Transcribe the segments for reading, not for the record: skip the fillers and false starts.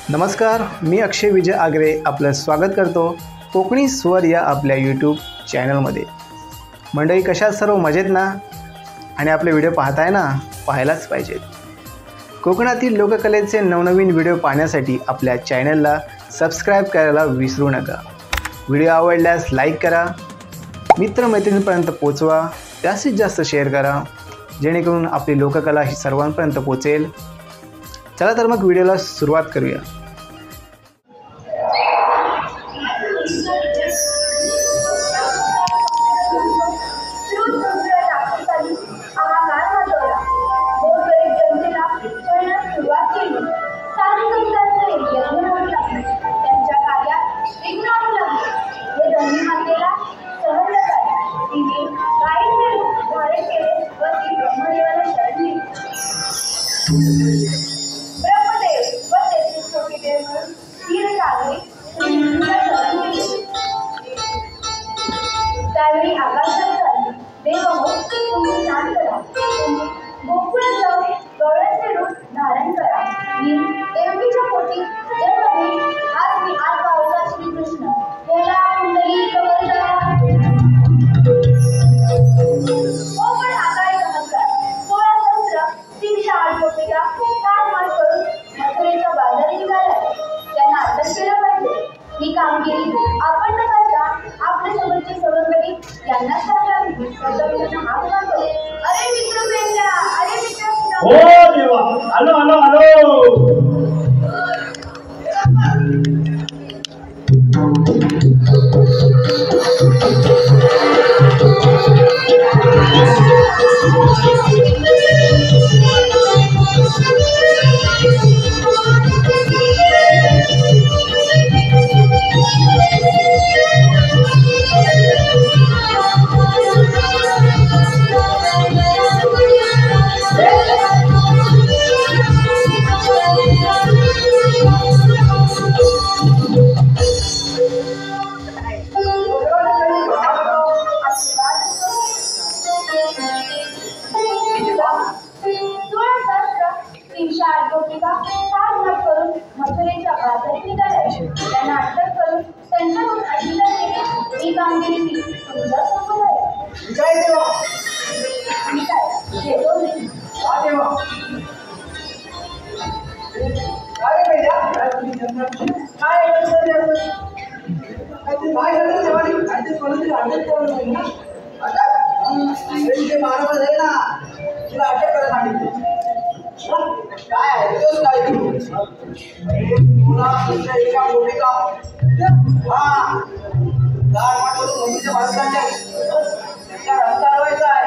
नमस्कार, मी अक्षय विजय आगरे आपलं स्वागत करतो कोकणी स्वर या आपल्या यूट्यूब चॅनलमध्ये। मंडळी, कशा सर्व मजेत ना? आणि आपले व्हिडिओ पाहताय ना? पाहायलाच पाहिजेत। कोकणातील लोककलेचे नवनवीन व्हिडिओ पाहण्यासाठी आपल्या चॅनलला सबस्क्राईब करायला विसरू नका। व्हिडिओ आवडल्यास लाईक करा, मित्रमैत्रिणींपर्यंत पोचवा, जास्तीत जास्त शेअर करा, जेणेकरून आपली लोककला ही सर्वांपर्यंत पोचेल। चला तर मग व्हिडिओला सुरुवात करूया। त्यावेळी आकाशात झाली देव तुम्ही स्नान करा, गोकुळात जाऊन गवळ्याचे रूप धारण करा। मी देवकीच्या पोटी जन्मली, आज मी आत पावला श्रीकृष्ण बोला कुंडली कवरदा। कोकण आकाळी चमत्कार 16 सहस्र 308 गोपिका फार मार करून मथुरेच्या बाजारी निघाल्या। त्यांना अटक केलं पाहिजे। ही कामगिरी आपण न करता आपल्या सोबतचे सवंगडी यांना सांगावी। त्यांना हात मारतो, अरे मित्र प्रेमला, अरे मित्र हो देवा, आलो आलो आलो। मथुरेच्या बाजारी निघाल्या। त्यांना अटक करून त्यांच्याकडून अशिला केली। ही कामगिरी तुमच्या सोबत आहे। काय देवा, मी काय घेतो मी काय देवा, काय बेटा, काय झालं देवानी? काय ते कोणीतरी अटक करून नाही ना? अटक महाराज आहे ना, तुला अटक करायला सांगितलं। काय आहे तोच काय तुला तुमच्या एका गोपिका हा गाड मारून मम्मीच्या बाजूच्या त्या रस्ता अडवायचा आहे।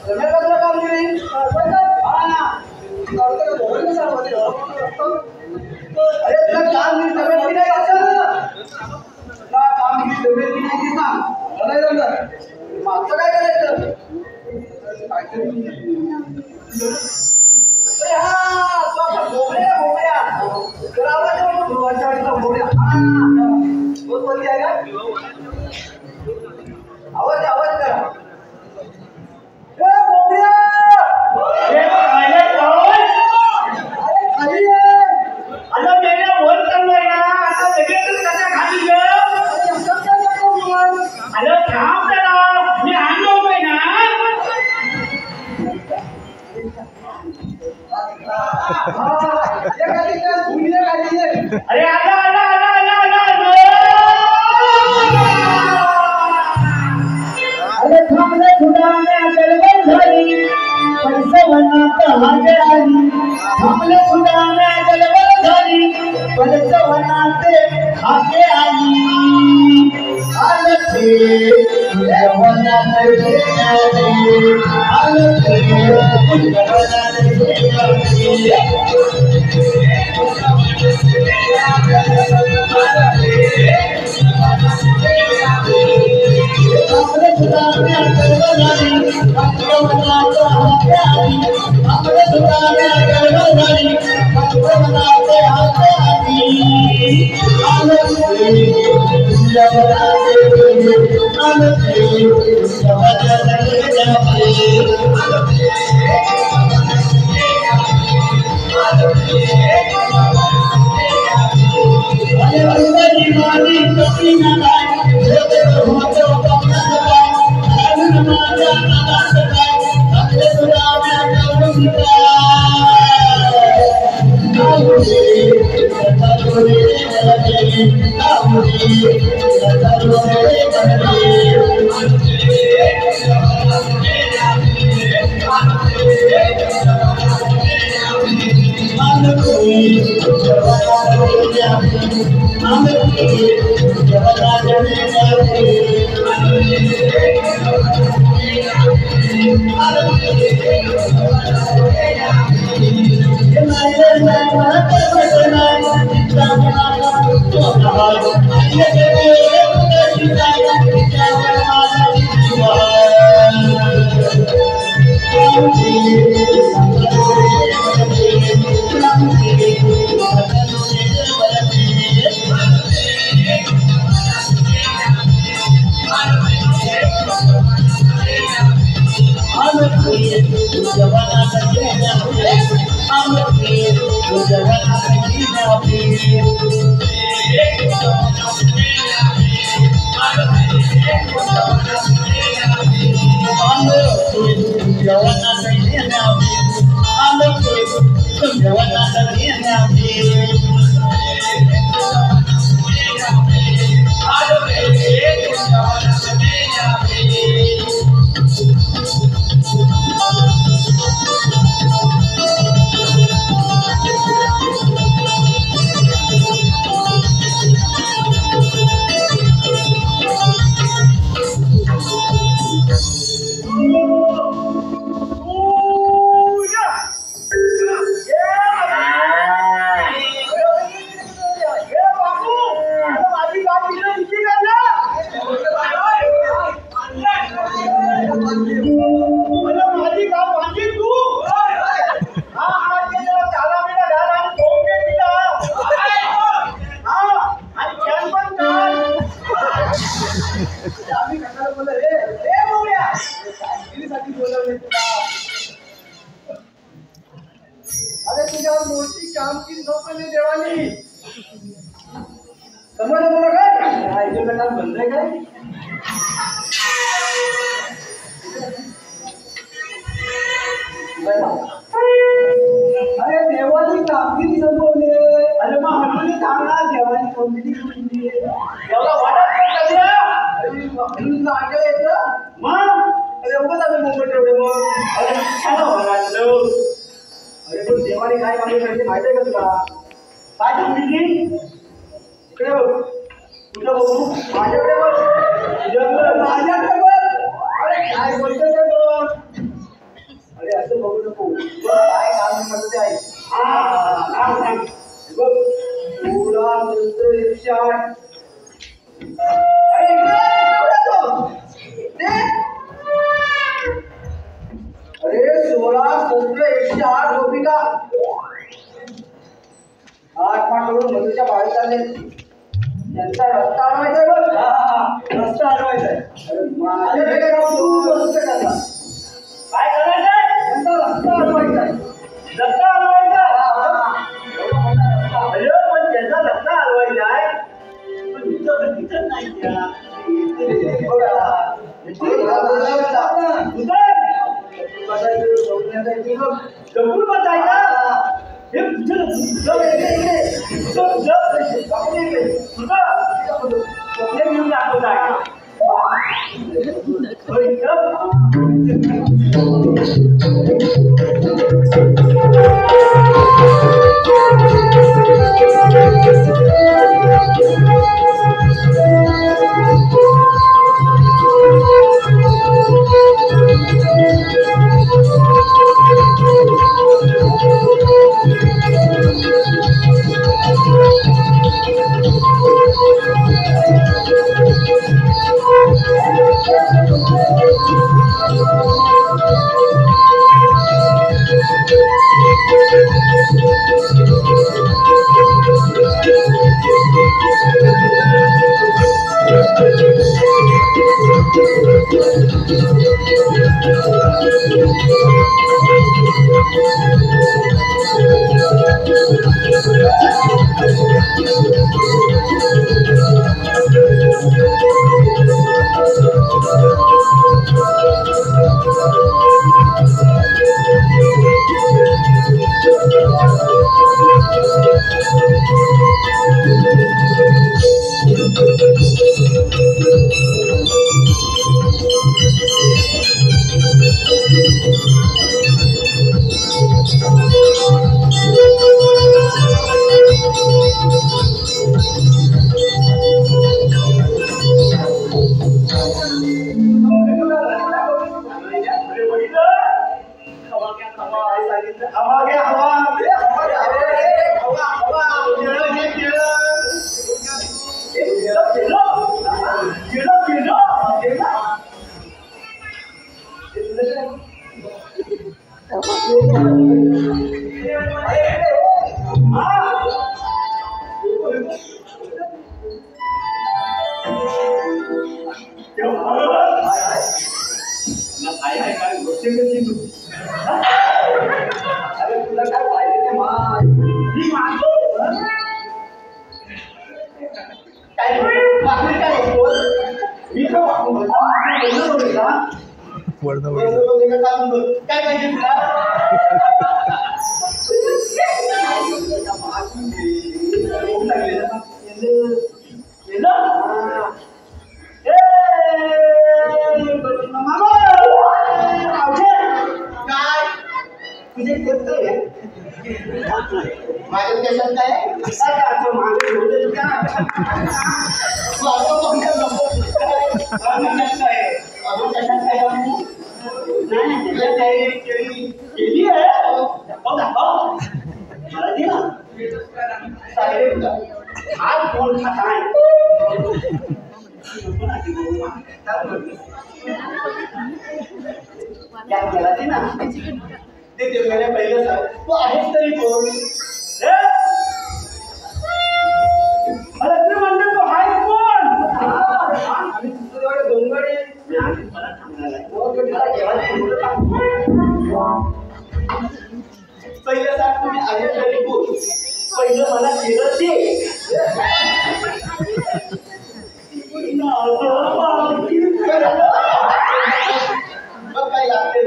जमेल का तुला कामगिरी? हा धोरण कसं अडवते? अरे तुला कामगिरी जमेल की नाही असं? तुला कामगिरी जमेल की नाही ते सांग। नाही जमलं मागचं काय करायचं? आवाज करा। अरे आला आला आला आला आला अरे थांबले खुदाने गडबड झाली, परसवनात हाके आली। थांबले खुदाने गडबड झाली, परसवनात हाके आली। आलं ते तुझ्या वनात गेली, आलं ते तुझ्या वनात गेली। काय पाहिजे तुला माझ्या देशात काय केली आहे आज कोण खाताय गेला ते ना ते पहिलं सांग तू आहेस तरी कोण मला ते म्हणतात तू आहे कोण आम्ही तुझ्याकडे डोंगरे पहिलं सांग तुम्ही आहे तरी कोण पहिलं मला केलं ते मग काय लागते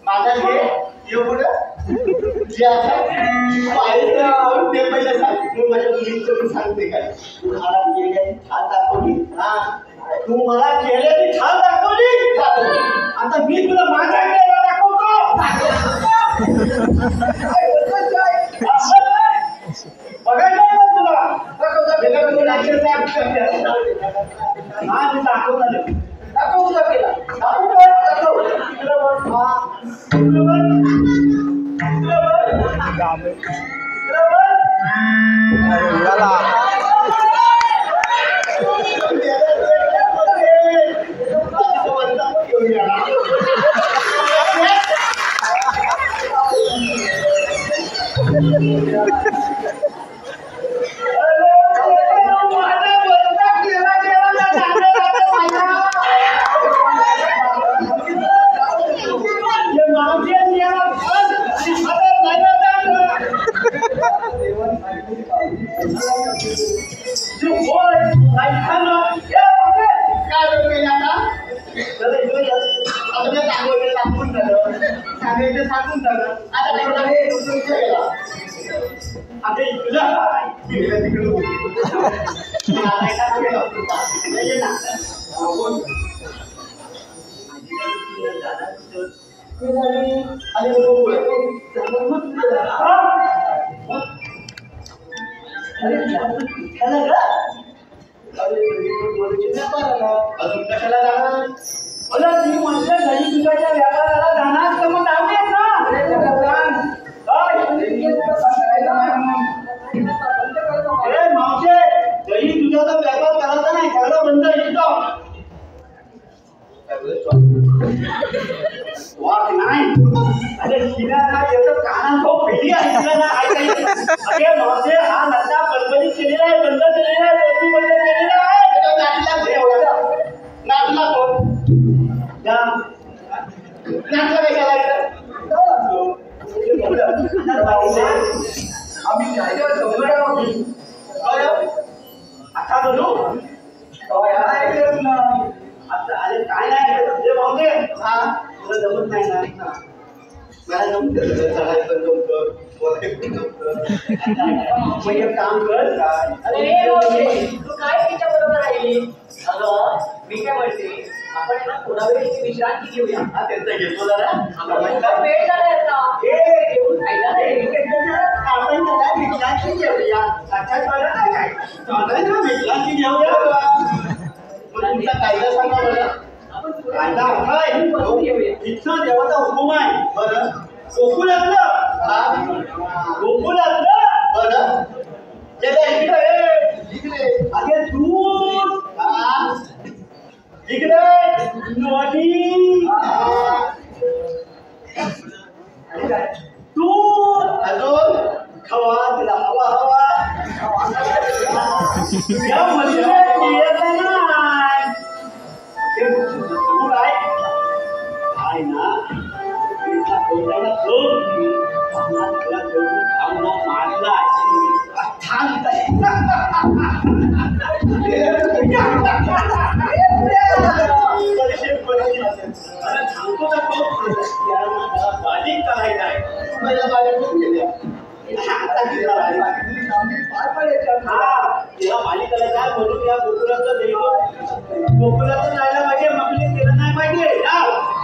माझा घे एवढं जे आता ते पहिलं सांग माझ्या मुलीचं मी सांगते काय तू मला केल्याची छान दाखवली हा तू मला केल्याची छान दाखवली आता मी तुला माझ्या केला दाखवतो बघायचं तुला हा मी दाखवणार दाखव तुला केला अजून कशाला जाणार ती म्हणलं घरी तुझ्या व्यापाराला जाणार तर मग लावलेत ना मावशे घरी तुझा तर व्यापार करायचा नाही सगळं बंद येतो वाट नाही अरे शिला एवढं कानात फेरी आहे अरे मावशे हा नशा बंद केलेला आहे बंद केलेला आहे बंद केलेला आहे नाचला कोण नाचला काय करायचं आम्ही काय आता बोलू आता अरे काय नाही भाऊजे हा तुला जमत नाही ना मला जमत चढायचं जमतं मग एक काम कर अरे तू काय तिच्या बरोबर राहिली अगं मी काय म्हणते आपण ना थोडा वेळ विश्रांती घेऊया हा त्यांचा घेतो जरा वेळ झाला आपण त्याला विश्रांती घेऊ अच्छा चालत आहे काय चालत ना भेटलाची घेऊया मग तुमचा कायदा सांगा मला कायदा असा आहे इथं देवाचा हुकूम आहे बरं गोकुळातलं गोकुळातलं बरं इकडे अगे दूध इकडे नदी तू अजून खवा तिला हवा हवा या मध्ये काय ना म्हणून या गोकुळाचं जायला पाहिजे मगली केलं नाही पाहिजे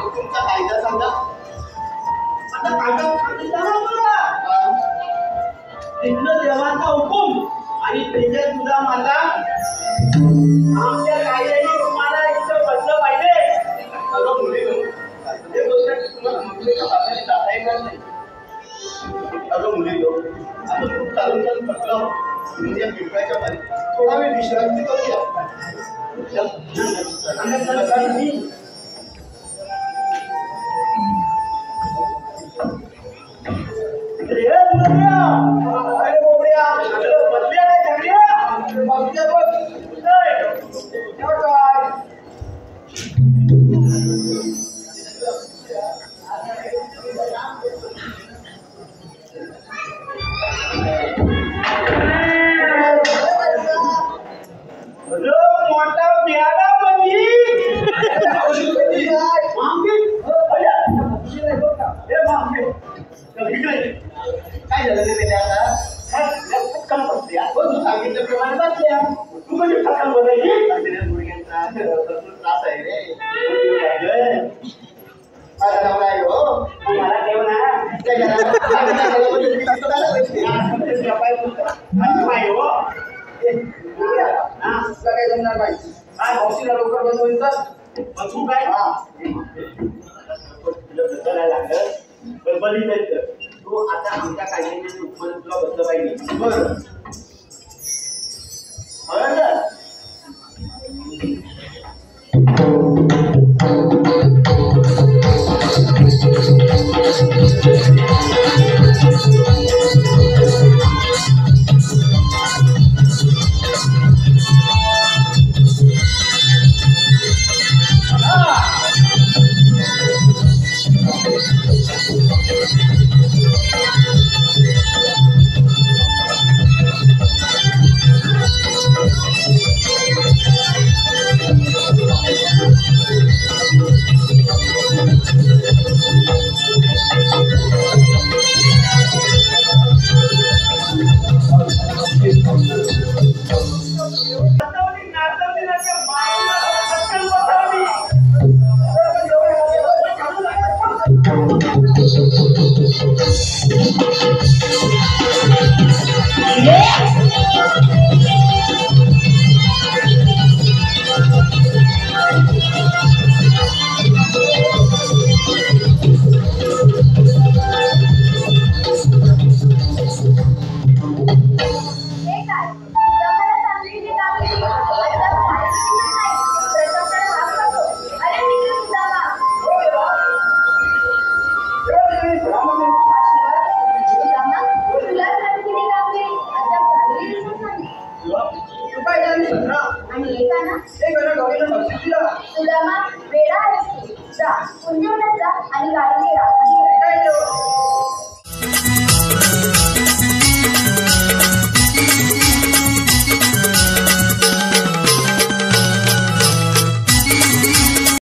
तुमचा कायदा सांगा आता कायदा तिथलं देवाचा हुकूम आणि त्याच्या तुझा माझा आमच्या कायद्याने तुम्हाला इथं बसलं पाहिजे अगं मुली हे गोष्ट तुम्हाला मुलीच्या बाहेर जाता येणार नाही अगं मुली आता खूप चालून चालून बसलं म्हणजे या पिंपळाच्या पाणी थोडा वेळ विश्रांती करूया काय झालं रे आता तू सांगितल्याप्रमाणे बसल्या तू म्हणजे फकाल बोलायची मुलग्यांचा त्रास आहे रे माझा नवरा आहे हो मला ठेव काय जमणार पाहिजे काय हौशीला लवकर बसवायचं मग तू काय लागलं बली जायचं तू आता आमच्या कायद्याने उपमान तुला बसलं पाहिजे बरं सुदामा वेळा आणि गाडी